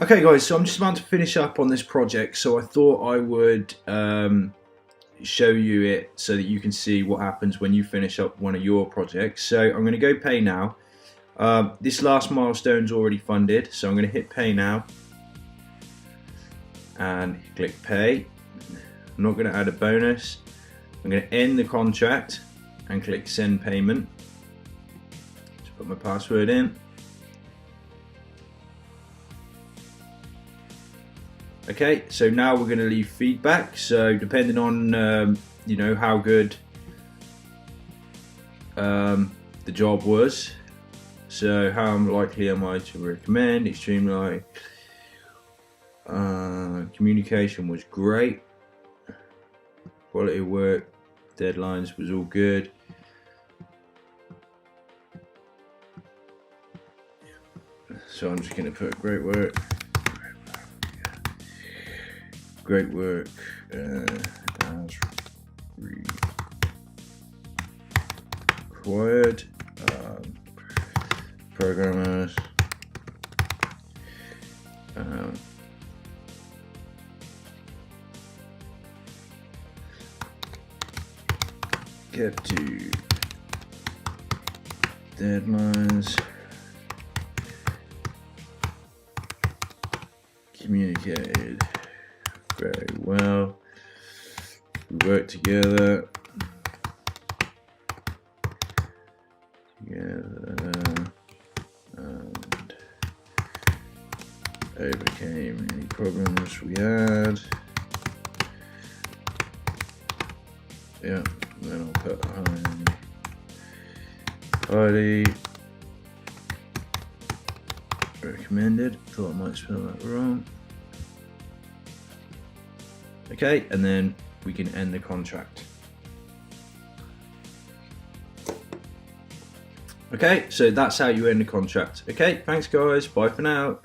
Okay guys, so I'm just about to finish up on this project, so I thought I would show you it so that you can see what happens when you finish up one of your projects. So I'm going to go pay now. This last milestone's already funded, so I'm going to hit pay now and click pay. I'm not going to add a bonus. I'm going to end the contract and click send payment. Just put my password in. Okay, so now we're going to leave feedback. So depending on you know, how good the job was, so how likely am I to recommend, extremely likely, communication was great, quality of work, deadlines was all good, so I'm just going to put great work. Great work as required. Programmers kept to deadlines, communicated very well, we worked together and overcame any problems we had. Yeah, then I'll put highly recommended. Thought I might spell that wrong. Okay, and then we can end the contract. Okay, so that's how you end the contract. Okay, thanks guys, bye for now.